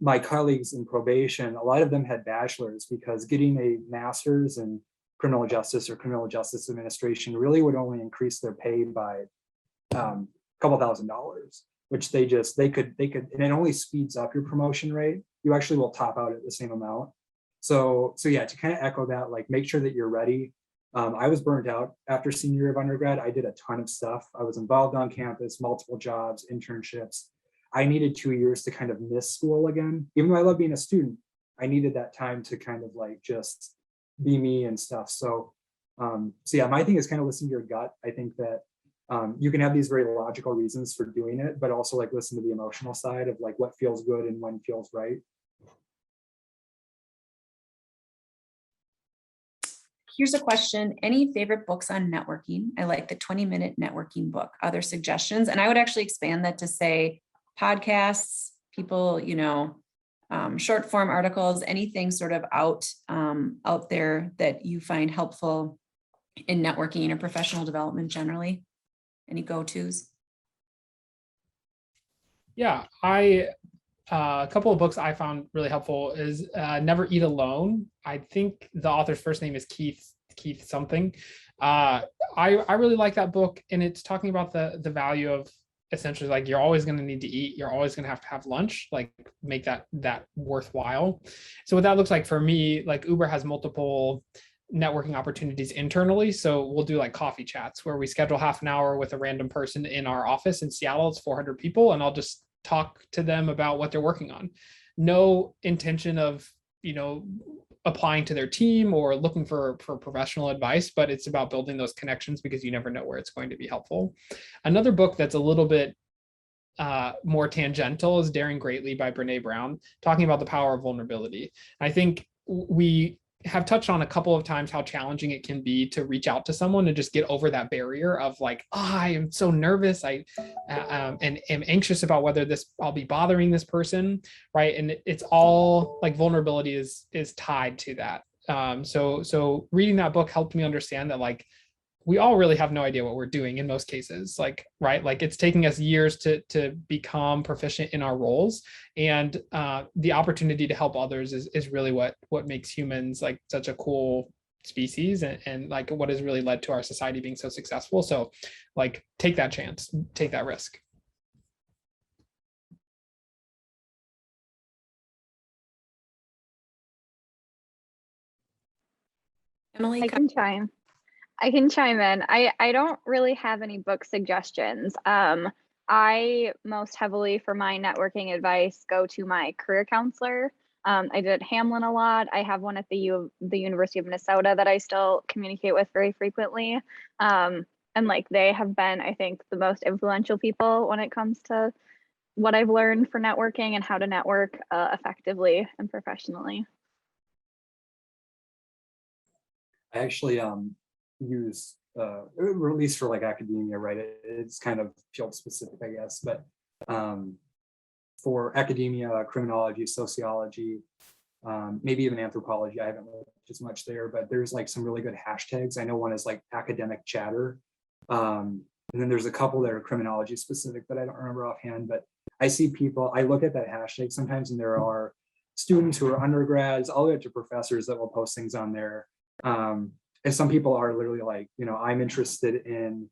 My colleagues in probation, a lot of them had bachelors, because getting a master's in criminal justice or criminal justice administration really would only increase their pay by a couple $1,000s, which they could, and it only speeds up your promotion rate. You actually will top out at the same amount. So yeah, to kind of echo that, like make sure that you're ready. I was burnt out after senior year of undergrad. I did a ton of stuff. I was involved on campus, multiple jobs, internships. I needed 2 years to kind of miss school again. Even though I love being a student, I needed that time to kind of like just be me and stuff. So yeah, my thing is kind of listen to your gut. I think that you can have these very logical reasons for doing it, but also like listen to the emotional side of like what feels good and when feels right. Here's a question. Any favorite books on networking? I like the 20-minute networking book. Other suggestions? And I would actually expand that to say podcasts, people, short form articles, anything sort of out there that you find helpful in networking or professional development generally. Any go-tos? Yeah, a couple of books I found really helpful is Never Eat Alone. I think the author's first name is Keith something. I really like that book, and it's talking about the value of essentially like you're always going to need to eat. You're always going to have lunch, like make that worthwhile. So what that looks like for me, like Uber has multiple networking opportunities internally. So we'll do like coffee chats where we schedule half an hour with a random person in our office in Seattle. It's 400 people, and I'll just talk to them about what they're working on. No intention of, applying to their team or looking for professional advice, but it's about building those connections because you never know where it's going to be helpful. Another book that's a little bit more tangential is Daring Greatly by Brene Brown, talking about the power of vulnerability. I think we have touched on a couple of times how challenging it can be to reach out to someone and just get over that barrier of like, I am so nervous. I and am anxious about whether I'll be bothering this person, right? And it's all like vulnerability is tied to that. So reading that book helped me understand that like we all really have no idea what we're doing in most cases, like, right? Like it's taking us years to become proficient in our roles, and the opportunity to help others is really what makes humans like such a cool species, and like what has really led to our society being so successful. So like take that chance, take that risk. Emily, I can chime in. I don't really have any book suggestions. I most heavily for my networking advice go to my career counselor. I did Hamline a lot. I have one at the University of Minnesota that I still communicate with very frequently. And like they have been, I think, the most influential people when it comes to what I've learned for networking and how to network effectively and professionally. I actually use or at least for like academia, right? It's kind of field specific, I guess, but for academia, criminology, sociology, maybe even anthropology, I haven't looked as much there, but there's like some really good hashtags. I know one is like academic chatter, and then there's a couple that are criminology specific, but I don't remember offhand. But I see people, I look at that hashtag sometimes, and there are students who are undergrads all the way up to professors that will post things on there. And some people are literally like, I'm interested in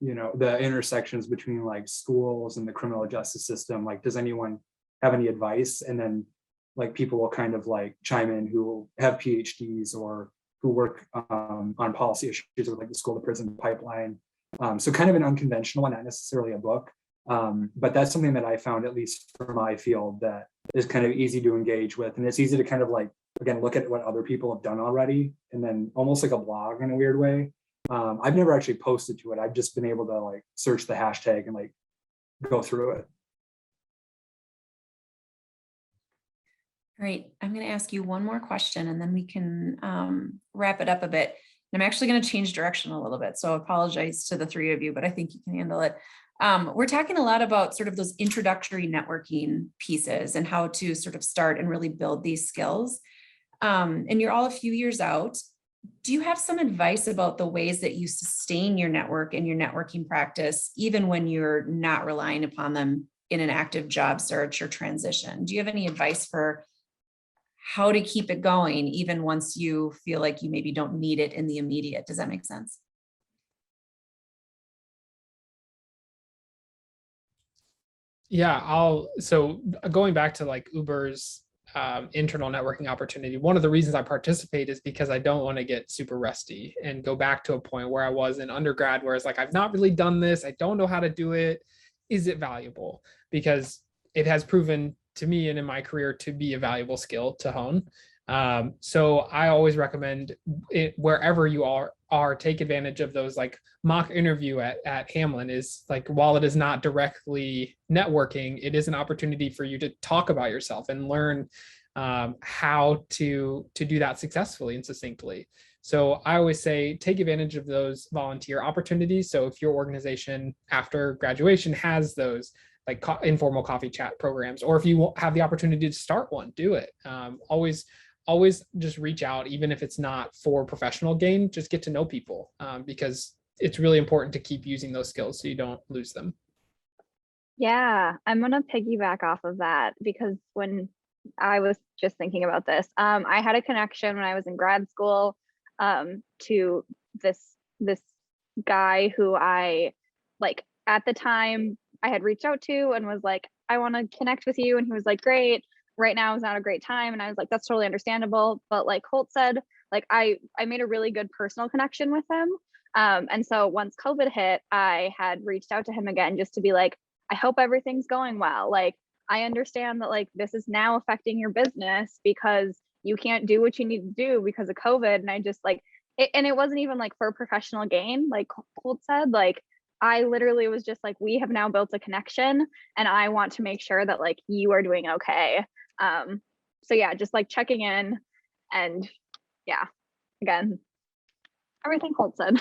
you know, the intersections between like schools and the criminal justice system. Like, does anyone have any advice? And then like people will kind of like chime in who have PhDs or who work on policy issues with like the school to prison pipeline. So kind of an unconventional one, not necessarily a book. But that's something that I found, at least for my field, that is kind of easy to engage with. And it's easy to kind of like, again, look at what other people have done already, and then almost like a blog in a weird way. I've never actually posted to it. I've just been able to like search the hashtag and like go through it. All right, I'm going to ask you one more question and then we can wrap it up a bit. And I'm actually going to change direction a little bit. So I apologize to the three of you, but I think you can handle it. We're talking a lot about sort of those introductory networking pieces and how to sort of start and really build these skills. And you're all a few years out. Do you have some advice about the ways that you sustain your network and your networking practice, even when you're not relying upon them in an active job search or transition? Do you have any advice for how to keep it going, even once you feel like you maybe don't need it in the immediate? Does that make sense? Yeah, so going back to like Uber's internal networking opportunity, one of the reasons I participate is because I don't want to get super rusty and go back to a point where I was in undergrad, where it's like, I've not really done this. I don't know how to do it. Is it valuable? Because it has proven to me and in my career to be a valuable skill to hone. So I always recommend it wherever you are, take advantage of those. Like mock interview at Hamline is like, while it is not directly networking, it is an opportunity for you to talk about yourself and learn how to do that successfully and succinctly. So I always say, take advantage of those volunteer opportunities. So if your organization after graduation has those like informal coffee chat programs, or if you have the opportunity to start one, do it. Always just reach out, even if it's not for professional gain, just get to know people, because it's really important to keep using those skills so you don't lose them. Yeah, I'm gonna piggyback off of that, because when I was just thinking about this, I had a connection when I was in grad school to this guy who I, like, at the time I had reached out to and was like, I want to connect with you, and he was like, great, right now is not a great time. And I was like, that's totally understandable. But like Holt said, like I made a really good personal connection with him. And so once COVID hit, I had reached out to him again just to be like, I hope everything's going well. Like, I understand that like this is now affecting your business because you can't do what you need to do because of COVID. And I just like it, and it wasn't even like for professional gain, like Holt said, like I literally was just like, we have now built a connection and I want to make sure that like you are doing okay. So yeah, just like checking in, and yeah, again, everything Holt said.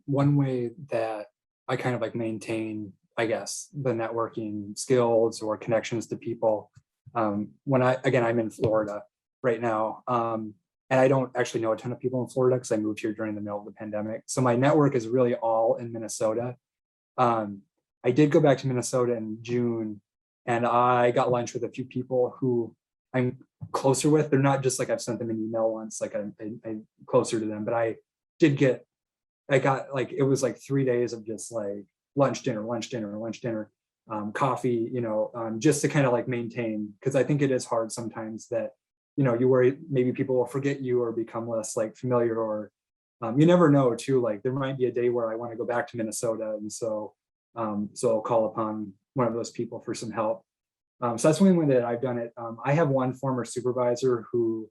One way that I kind of like maintain, I guess, the networking skills or connections to people, I'm in Florida right now, and I don't actually know a ton of people in Florida because I moved here during the middle of the pandemic. So my network is really all in Minnesota. I did go back to Minnesota in June, and I got lunch with a few people who I'm closer with. They're not just like I've sent them an email once, like I'm closer to them, but I got like, it was like 3 days of just like lunch, dinner, coffee, just to kind of like maintain, because I think it is hard sometimes that, you worry maybe people will forget you or become less like familiar, or you never know too, like there might be a day where I want to go back to Minnesota. And so I'll call upon one of those people for some help. So that's one way that I've done it. I have one former supervisor who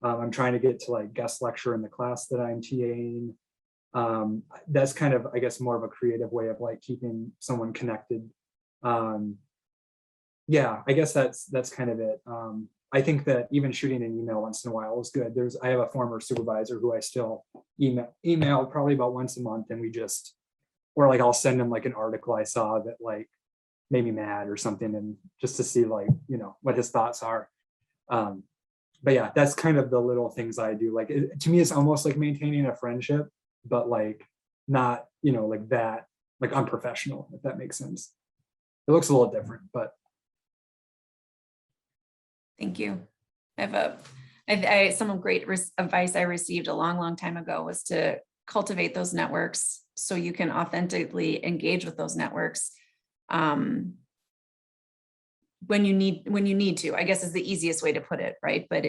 I'm trying to get to like guest lecture in the class that I'm TAing. That's kind of, I guess, more of a creative way of like keeping someone connected. Yeah, I guess that's kind of it. I think that even shooting an email once in a while is good. I have a former supervisor who I still email probably about once a month, and or like I'll send him like an article I saw that like made me mad or something, and just to see like, what his thoughts are. But yeah, that's kind of the little things I do. Like to me, it's almost like maintaining a friendship, but like not, like that, like unprofessional, if that makes sense. It looks a little different, but. Thank you. I have some great advice I received a long time ago was to cultivate those networks so you can authentically engage with those networks when you need to, I guess, is the easiest way to put it, right? But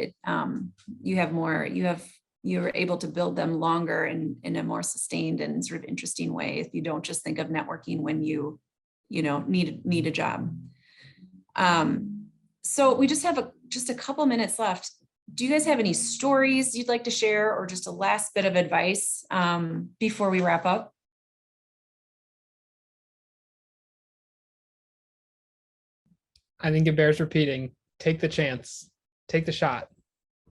you're able to build them longer and in a more sustained and sort of interesting way if you don't just think of networking when you need a job. So we just have just a couple minutes left. Do you guys have any stories you'd like to share, or just a last bit of advice before we wrap up? I think it bears repeating. Take the chance, take the shot.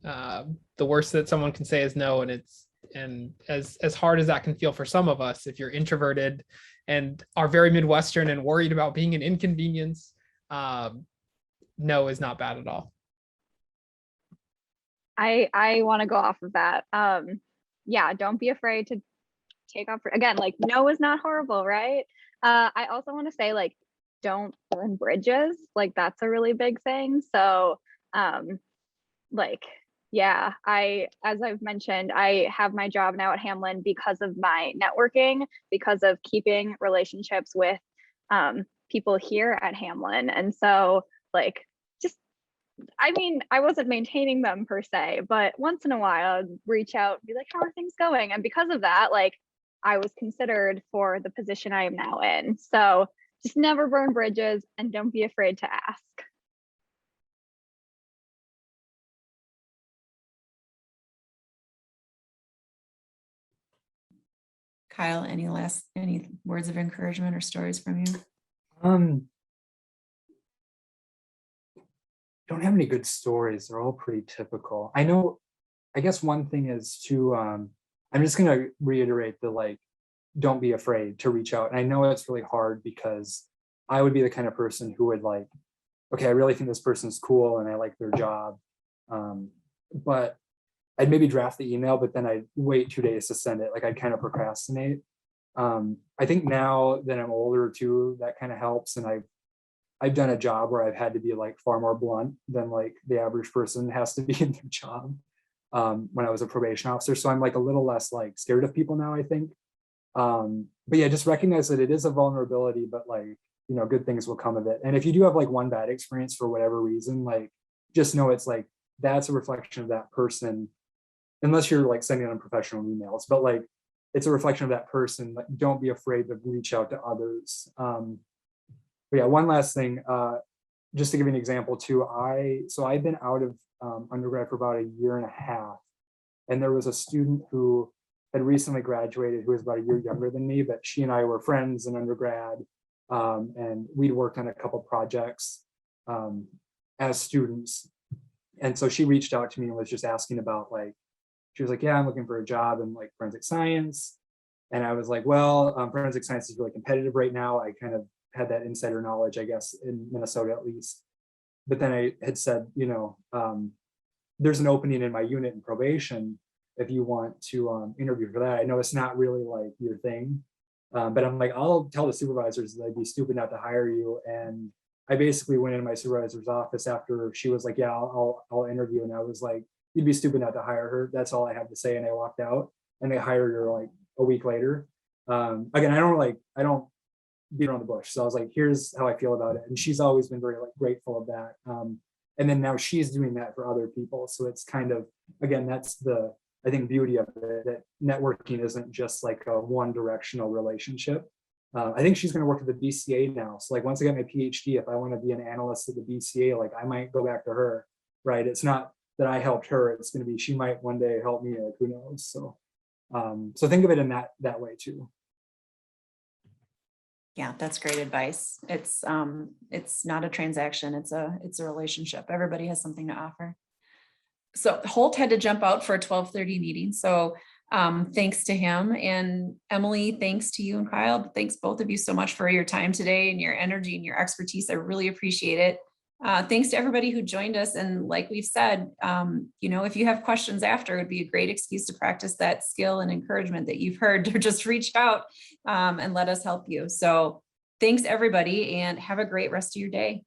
The worst that someone can say is no, and as hard as that can feel for some of us, if you're introverted and are very Midwestern and worried about being an inconvenience, no is not bad at all. I want to go off of that. Yeah, don't be afraid to take off. Again, like, no is not horrible, right? I also want to say, like, don't burn bridges. Like, that's a really big thing. So, like, yeah, as I've mentioned, I have my job now at Hamline because of my networking, because of keeping relationships with people here at Hamline. And so, like, I mean, I wasn't maintaining them per se, but once in a while I'd reach out and be like, how are things going? And because of that, like, I was considered for the position I am now in. So just never burn bridges and don't be afraid to ask. Kyle, any words of encouragement or stories from you? Don't have any good stories. They're all pretty typical. I guess one thing is to, I'm just going to reiterate the, like, don't be afraid to reach out. And I know it's really hard because I would be the kind of person who would, like, okay, I really think this person's cool and I like their job. But I'd maybe draft the email, but then I'd wait 2 days to send it. Like, I'd kind of procrastinate. I think now that I'm older too, that kind of helps. And I've done a job where I've had to be, like, far more blunt than, like, the average person has to be in their job when I was a probation officer. So I'm, like, a little less, like, scared of people now, I think. But yeah, just recognize that it is a vulnerability, but, like, good things will come of it. And if you do have, like, one bad experience for whatever reason, like, just know it's, like, that's a reflection of that person, unless you're, like, sending them professional emails, but, like, it's a reflection of that person. Like, don't be afraid to reach out to others. But yeah, one last thing, just to give you an example too, I've been out of undergrad for about 1.5 years, and there was a student who had recently graduated who was about 1 year younger than me, but she and I were friends in undergrad, and we'd worked on a couple projects as students. And so she reached out to me and was just asking about, like, she was like, yeah, I'm looking for a job in, like, forensic science. And I was like, well, forensic science is really competitive right now. I kind of had that insider knowledge, I guess, in Minnesota at least. But then I had said, there's an opening in my unit in probation if you want to interview for that. I know it's not really, like, your thing, but I'm like, I'll tell the supervisors that I'd be stupid not to hire you. And I basically went into my supervisor's office after she was like, yeah, I'll interview. And I was like, you'd be stupid not to hire her. That's all I have to say. And I walked out, and they hired her, like, a week later. Again, I don't beat around the bush. So I was like, here's how I feel about it. And she's always been very, like, grateful of that. And then now she's doing that for other people. So it's kind of, again, that's the, I think, beauty of it, that networking isn't just, like, a one directional relationship. I think she's going to work at the BCA now. So, like, once I get my PhD, if I want to be an analyst at the BCA, like, I might go back to her, right? It's not that I helped her. It's going to be, she might one day help me, like, who knows? So, so think of it in that way too. Yeah, that's great advice. It's not a transaction. It's a relationship. Everybody has something to offer. So Holt had to jump out for a 12:30 meeting. So thanks to him, and Emily, thanks to you and Kyle. Thanks both of you so much for your time today and your energy and your expertise. I really appreciate it. Thanks to everybody who joined us. And like we've said, if you have questions after, it would be a great excuse to practice that skill and encouragement that you've heard, to just reach out and let us help you. So thanks everybody, and have a great rest of your day.